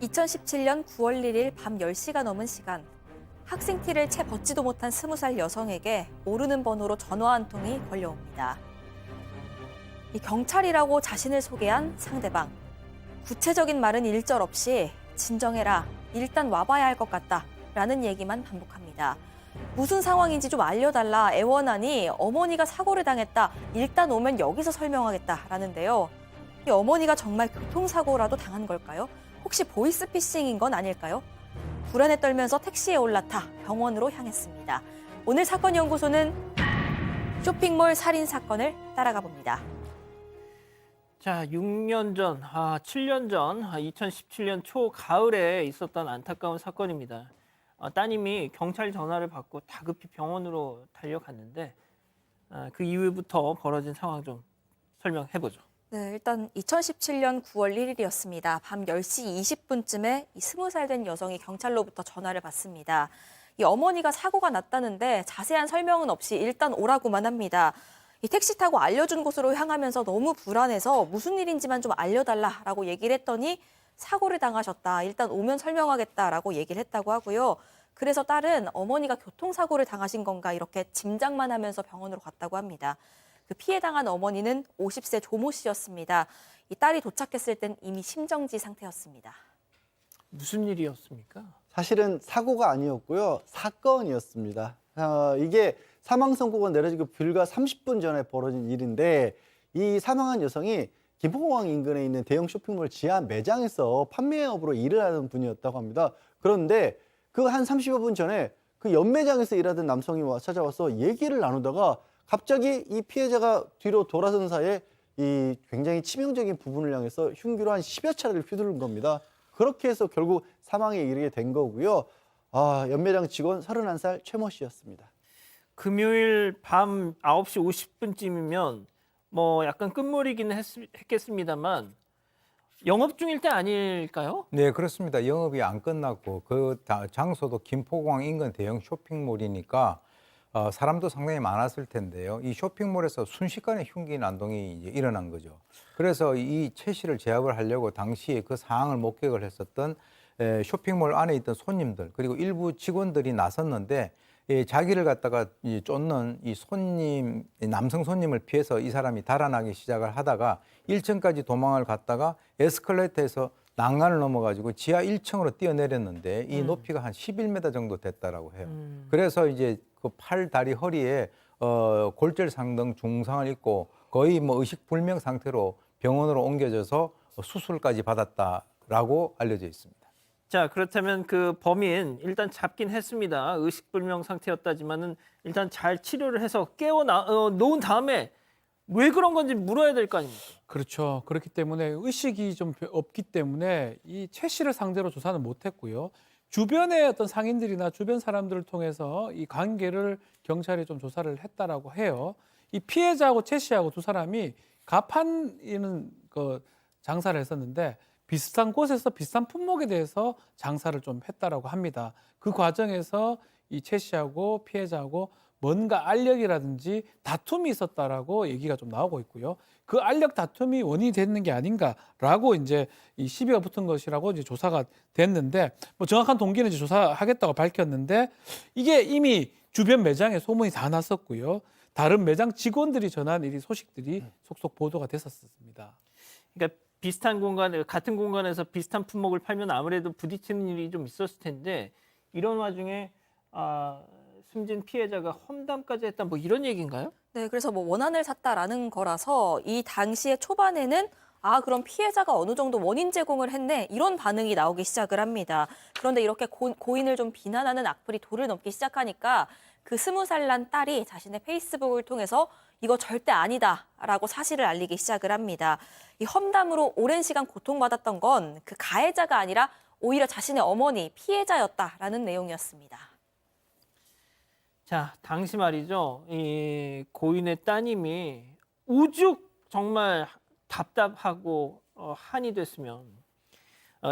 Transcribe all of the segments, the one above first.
2017년 9월 1일 밤 10시가 넘은 시간, 학생 티를 채 벗지도 못한 20살 여성에게 모르는 번호로 전화 한 통이 걸려옵니다. 이 경찰이라고 자신을 소개한 상대방. 구체적인 말은 일절 없이 진정해라, 일단 와봐야 할 것 같다 라는 얘기만 반복합니다. 무슨 상황인지 좀 알려달라 애원하니 어머니가 사고를 당했다, 일단 오면 여기서 설명하겠다라는데요. 이 어머니가 정말 교통사고라도 당한 걸까요? 혹시 보이스피싱인 건 아닐까요? 불안에 떨면서 택시에 올라타 병원으로 향했습니다. 오늘 사건연구소는 쇼핑몰 살인 사건을 따라가 봅니다. 자, 6년 전, 7년 전, 2017년 초 가을에 있었던 안타까운 사건입니다. 따님이 경찰 전화를 받고 다급히 병원으로 달려갔는데 그 이후부터 벌어진 상황 좀 설명해보죠. 네, 일단 2017년 9월 1일이었습니다. 밤 10시 20분쯤에 이 20살 된 여성이 경찰로부터 전화를 받습니다. 이 어머니가 사고가 났다는데 자세한 설명은 없이 일단 오라고만 합니다. 이 택시 타고 알려준 곳으로 향하면서 너무 불안해서 무슨 일인지만 좀 알려달라라고 얘기를 했더니 사고를 당하셨다, 일단 오면 설명하겠다라고 얘기를 했다고 하고요. 그래서 딸은 어머니가 교통사고를 당하신 건가 이렇게 짐작만 하면서 병원으로 갔다고 합니다. 그 피해 당한 어머니는 50세 조모 씨였습니다. 이 딸이 도착했을 땐 이미 심정지 상태였습니다. 무슨 일이었습니까? 사실은 사고가 아니었고요. 사건이었습니다. 이게 사망 선고가 내려지고 불과 30분 전에 벌어진 일인데, 이 사망한 여성이 김포공항 인근에 있는 대형 쇼핑몰 지하 매장에서 판매업으로 일을 하는 분이었다고 합니다. 그런데 그 한 30여 분 전에 그 연매장에서 일하던 남성이 찾아와서 얘기를 나누다가 갑자기 이 피해자가 뒤로 돌아선 사이에 이 굉장히 치명적인 부분을 향해서 흉기로 한 10여 차례를 휘두른 겁니다. 그렇게 해서 결국 사망에 이르게 된 거고요. 연매장 직원 31살 최모 씨였습니다. 금요일 밤 9시 50분쯤이면 뭐 약간 끝물이긴 했겠습니다만 영업 중일 때 아닐까요? 네, 그렇습니다. 영업이 안 끝났고 그 장소도 김포공항 인근 대형 쇼핑몰이니까 사람도 상당히 많았을 텐데요. 이 쇼핑몰에서 순식간에 흉기 난동이 이제 일어난 거죠. 그래서 이 최 씨를 제압을 하려고 당시에 그 상황을 목격을 했었던 쇼핑몰 안에 있던 손님들 그리고 일부 직원들이 나섰는데 자기를 갖다가 쫓는 이 손님, 남성 손님을 피해서 이 사람이 달아나기 시작을 하다가 1층까지 도망을 갔다가 에스컬레이터에서 난간을 넘어가지고 지하 1층으로 뛰어내렸는데 이 높이가 한 11m 정도 됐다라고 해요. 그래서 이제 그 팔, 다리, 허리에 골절상 등 중상을 입고 거의 뭐 의식불명 상태로 병원으로 옮겨져서 수술까지 받았다라고 알려져 있습니다. 자, 그렇다면 그 범인 일단 잡긴 했습니다. 의식불명 상태였다지만은 일단 잘 치료를 해서 놓은 다음에 왜 그런 건지 물어야 될 거 아닙니까? 그렇죠. 그렇기 때문에 의식이 좀 없기 때문에 이 최 씨를 상대로 조사는 못했고요. 주변의 어떤 상인들이나 주변 사람들을 통해서 이 관계를 경찰이 좀 조사를 했다라고 해요. 이 피해자하고 최 씨하고 두 사람이 가판이는 그 장사를 했었는데 비슷한 곳에서 비슷한 품목에 대해서 장사를 좀 했다라고 합니다. 그 과정에서 이 최 씨하고 피해자하고 뭔가 알력이라든지 다툼이 있었다라고 얘기가 좀 나오고 있고요. 그 알력 다툼이 원인이 됐는 게 아닌가라고 이제 이 시비가 붙은 것이라고 이제 조사가 됐는데, 뭐 정확한 동기는 이제 조사하겠다고 밝혔는데 이게 이미 주변 매장에 소문이 다 났었고요. 다른 매장 직원들이 전한 이 소식들이 속속 보도가 됐었습니다. 그러니까 비슷한 공간, 같은 공간에서 비슷한 품목을 팔면 아무래도 부딪히는 일이 좀 있었을 텐데 이런 와중에 숨진 피해자가 험담까지 했다, 뭐 이런 얘기인가요? 네, 그래서 뭐 원한을 샀다라는 거라서 이 당시에 초반에는 그럼 피해자가 어느 정도 원인 제공을 했네, 이런 반응이 나오기 시작을 합니다. 그런데 이렇게 고인을 좀 비난하는 악플이 도를 넘기 시작하니까 그 20살 난 딸이 자신의 페이스북을 통해서 이거 절대 아니다라고 사실을 알리기 시작을 합니다. 이 험담으로 오랜 시간 고통받았던 건 그 가해자가 아니라 오히려 자신의 어머니, 피해자였다라는 내용이었습니다. 자, 당시 말이죠. 이 고인의 따님이 오죽 정말 답답하고 한이 됐으면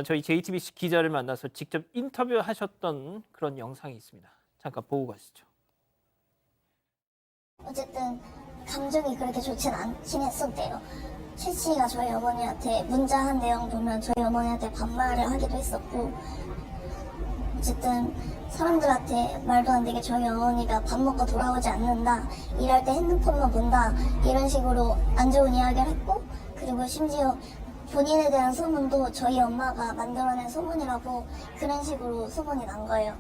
저희 JTBC 기자를 만나서 직접 인터뷰하셨던 그런 영상이 있습니다. 잠깐 보고 가시죠. 어쨌든 감정이 그렇게 좋진 않긴 했었대요. 최 씨가 저희 어머니한테 문자한 내용 보면 저희 어머니한테 반말을 하기도 했었고, 어쨌든 사람들한테 말도 안 되게 저희 어머니가 밥 먹고 돌아오지 않는다, 일할 때 핸드폰만 본다, 이런 식으로 안 좋은 이야기를 했고, 그리고 심지어 본인에 대한 소문도 저희 엄마가 만들어낸 소문이라고 그런 식으로 소문이 난 거예요.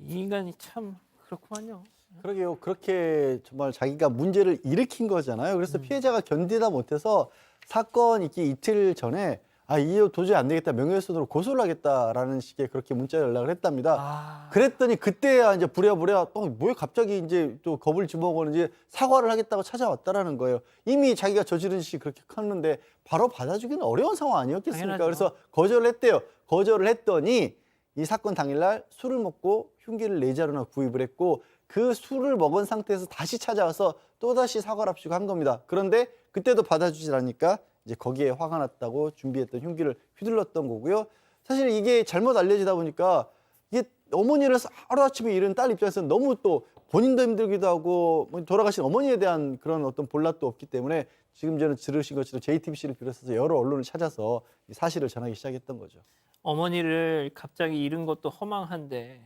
이 인간이 참 그렇구만요. 그러게요. 그렇게 정말 자기가 문제를 일으킨 거잖아요. 그래서 피해자가 견디다 못해서 사건 있기 이틀 전에 이거 도저히 안 되겠다. 명예훼손으로 고소를 하겠다라는 식의 그렇게 문자 연락을 했답니다. 그랬더니 그때야 이제 부랴부랴 뭐에 갑자기 이제 또 겁을 집어먹었는지 사과를 하겠다고 찾아왔다라는 거예요. 이미 자기가 저지른 짓이 그렇게 컸는데 바로 받아주기는 어려운 상황 아니었겠습니까? 당연하죠. 그래서 거절을 했대요. 거절을 했더니 이 사건 당일날 술을 먹고 흉기를 4자루나 구입을 했고 그 술을 먹은 상태에서 다시 찾아와서 또다시 사과를 합치고 한 겁니다. 그런데 그때도 받아주질 않으니까 이제 거기에 화가 났다고 준비했던 흉기를 휘둘렀던 거고요. 사실 이게 잘못 알려지다 보니까 이게 어머니를 하루아침에 잃은 딸 입장에서는 너무 또 본인도 힘들기도 하고 돌아가신 어머니에 대한 그런 어떤 볼락도 없기 때문에 지금 저는 들으신 것처럼 JTBC를 비롯해서 여러 언론을 찾아서 이 사실을 전하기 시작했던 거죠. 어머니를 갑자기 잃은 것도 허망한데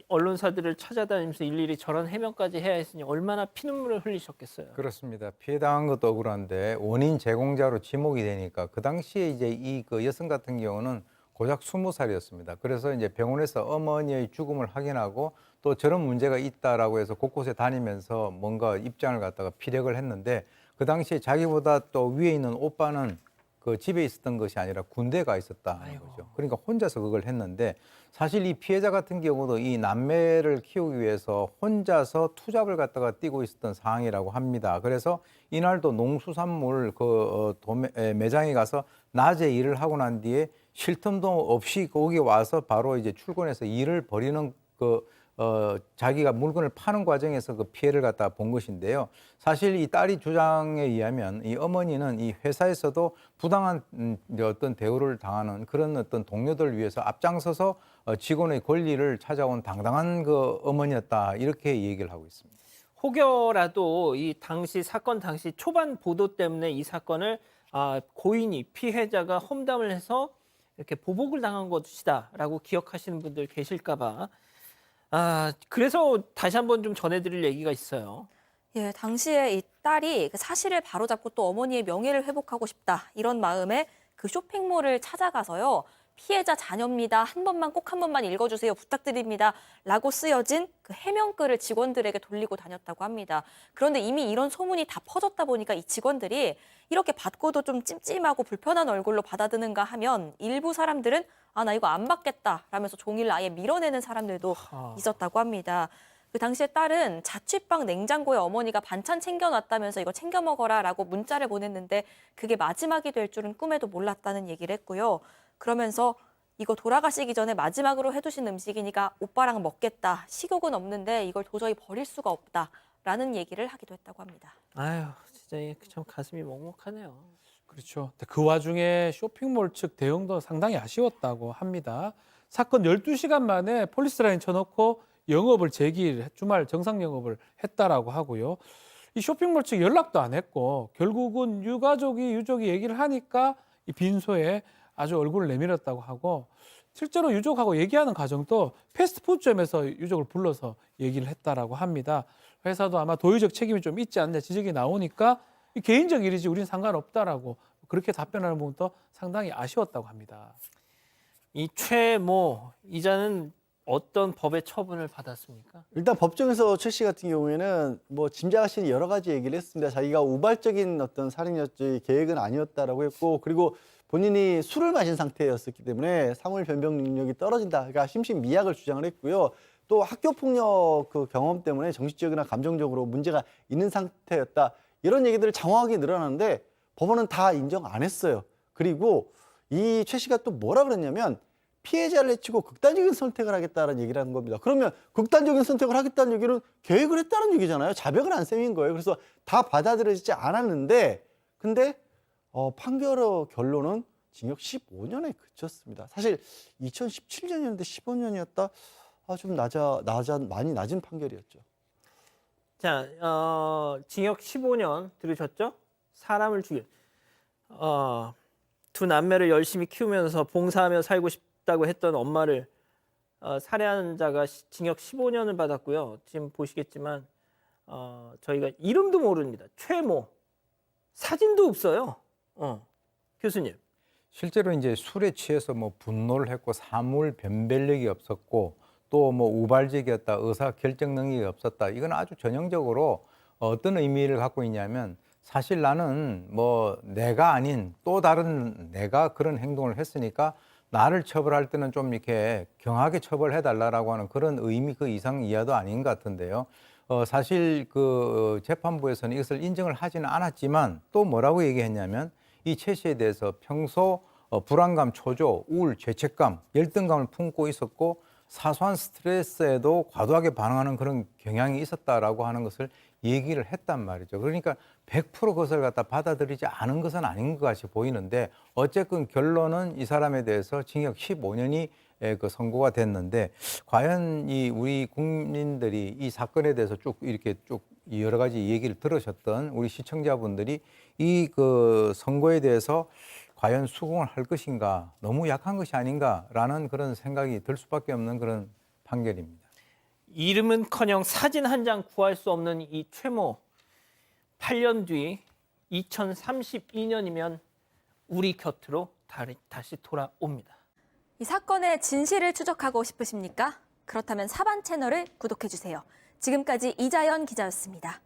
언론사들을 찾아다니면서 일일이 저런 해명까지 해야 했으니 얼마나 피눈물을 흘리셨겠어요. 그렇습니다. 피해 당한 것도 억울한데 원인 제공자로 지목이 되니까 그 당시에 이제 이 그 여성 같은 경우는 고작 20살이었습니다. 그래서 이제 병원에서 어머니의 죽음을 확인하고 또 저런 문제가 있다라고 해서 곳곳에 다니면서 뭔가 입장을 갖다가 피력을 했는데 그 당시에 자기보다 또 위에 있는 오빠는 그 집에 있었던 것이 아니라 군대에 가 있었다는 거죠. 그러니까 혼자서 그걸 했는데 사실 이 피해자 같은 경우도 이 남매를 키우기 위해서 혼자서 투잡을 갖다가 뛰고 있었던 상황이라고 합니다. 그래서 이날도 농수산물 매장에 가서 낮에 일을 하고 난 뒤에 쉴 틈도 없이 거기 와서 바로 이제 출근해서 일을 벌이는 자기가 물건을 파는 과정에서 그 피해를 갖다 본 것인데요. 사실 이 딸이 주장에 의하면 이 어머니는 이 회사에서도 부당한 어떤 대우를 당하는 그런 어떤 동료들을 위해서 앞장서서 직원의 권리를 찾아온 당당한 그 어머니였다 이렇게 얘기를 하고 있습니다. 혹여라도 이 당시 사건 당시 초반 보도 때문에 이 사건을 고인이 피해자가 험담을 해서 이렇게 보복을 당한 것이다라고 기억하시는 분들 계실까 봐 그래서 다시 한번 좀 전해드릴 얘기가 있어요. 예, 당시에 이 딸이 그 사실을 바로잡고 또 어머니의 명예를 회복하고 싶다 이런 마음에 그 쇼핑몰을 찾아가서요. 피해자 자녀입니다. 꼭 한 번만 읽어주세요. 부탁드립니다. 라고 쓰여진 그 해명글을 직원들에게 돌리고 다녔다고 합니다. 그런데 이미 이런 소문이 다 퍼졌다 보니까 이 직원들이 이렇게 받고도 좀 찜찜하고 불편한 얼굴로 받아드는가 하면 일부 사람들은 나 이거 안 받겠다 라면서 종이를 아예 밀어내는 사람들도 있었다고 합니다. 그 당시에 딸은 자취방 냉장고에 어머니가 반찬 챙겨놨다면서 이거 챙겨 먹어라 라고 문자를 보냈는데 그게 마지막이 될 줄은 꿈에도 몰랐다는 얘기를 했고요. 그러면서 이거 돌아가시기 전에 마지막으로 해두신 음식이니까 오빠랑 먹겠다. 식욕은 없는데 이걸 도저히 버릴 수가 없다라는 얘기를 하기도 했다고 합니다. 아유, 진짜 참 가슴이 먹먹하네요. 그렇죠. 그 와중에 쇼핑몰 측 대응도 상당히 아쉬웠다고 합니다. 사건 12시간 만에 폴리스라인 쳐놓고 영업을 주말 정상 영업을 했다라고 하고요. 이 쇼핑몰 측 연락도 안 했고 결국은 유족이 얘기를 하니까 이 빈소에 아주 얼굴을 내밀었다고 하고 실제로 유족하고 얘기하는 과정도 패스트푸드점에서 유족을 불러서 얘기를 했다라고 합니다. 회사도 아마 도의적 책임이 좀 있지 않냐 지적이 나오니까 개인적 일이지 우리는 상관없다라고 그렇게 답변하는 부분도 상당히 아쉬웠다고 합니다. 이 최모 이자는 어떤 법의 처분을 받았습니까? 일단 법정에서 최 씨 같은 경우에는 짐작하시는 여러 가지 얘기를 했습니다. 자기가 우발적인 어떤 살인이었지 계획은 아니었다라고 했고 그리고 본인이 술을 마신 상태였었기 때문에 사물 변경 능력이 떨어진다. 그러니까 심신미약을 주장을 했고요. 또 학교 폭력 그 경험 때문에 정신적이나 감정적으로 문제가 있는 상태였다. 이런 얘기들을 장황하게 늘어났는데 법원은 다 인정 안 했어요. 그리고 이 최 씨가 또 뭐라 그랬냐면 피해자를 해치고 극단적인 선택을 하겠다는 얘기를 한 겁니다. 그러면 극단적인 선택을 하겠다는 얘기는 계획을 했다는 얘기잖아요. 자백을 안 셈인 거예요. 그래서 다 받아들여지지 않았는데 근데 판결의 결론은 징역 15년에 그쳤습니다. 사실 2017년이었는데 15년이었다. 좀 많이 낮은 판결이었죠. 자, 징역 15년 들으셨죠? 사람을 죽여. 두 남매를 열심히 키우면서 봉사하며 살고 싶다고 했던 엄마를 살해한 자가 징역 15년을 받았고요. 지금 보시겠지만 저희가 이름도 모릅니다. 최모. 사진도 없어요. 교수님. 실제로 이제 술에 취해서 뭐 분노를 했고 사물 변별력이 없었고 또 뭐 우발적이었다, 의사 결정 능력이 없었다. 이건 아주 전형적으로 어떤 의미를 갖고 있냐면 사실 나는 뭐 내가 아닌 또 다른 내가 그런 행동을 했으니까 나를 처벌할 때는 좀 이렇게 경하게 처벌해 달라라고 하는 그런 의미 그 이상 이하도 아닌 것 같은데요. 사실 그 재판부에서는 이것을 인정을 하지는 않았지만 또 뭐라고 얘기했냐면 이 최 씨에 대해서 평소 불안감, 초조, 우울, 죄책감, 열등감을 품고 있었고 사소한 스트레스에도 과도하게 반응하는 그런 경향이 있었다라고 하는 것을 얘기를 했단 말이죠. 그러니까 100% 그것을 갖다 받아들이지 않은 것은 아닌 것 같이 보이는데 어쨌든 결론은 이 사람에 대해서 징역 15년이 그 선고가 됐는데 과연 이 우리 국민들이 이 사건에 대해서 쭉 이렇게 쭉 여러 가지 얘기를 들으셨던 우리 시청자분들이 이 그 선고에 대해서 과연 수긍을 할 것인가, 너무 약한 것이 아닌가라는 그런 생각이 들 수밖에 없는 그런 판결입니다. 이름은커녕 사진 한 장 구할 수 없는 이 최모. 8년 뒤 2032년이면 우리 곁으로 다시 돌아옵니다. 이 사건의 진실을 추적하고 싶으십니까? 그렇다면 사반 채널을 구독해주세요. 지금까지 이자연 기자였습니다.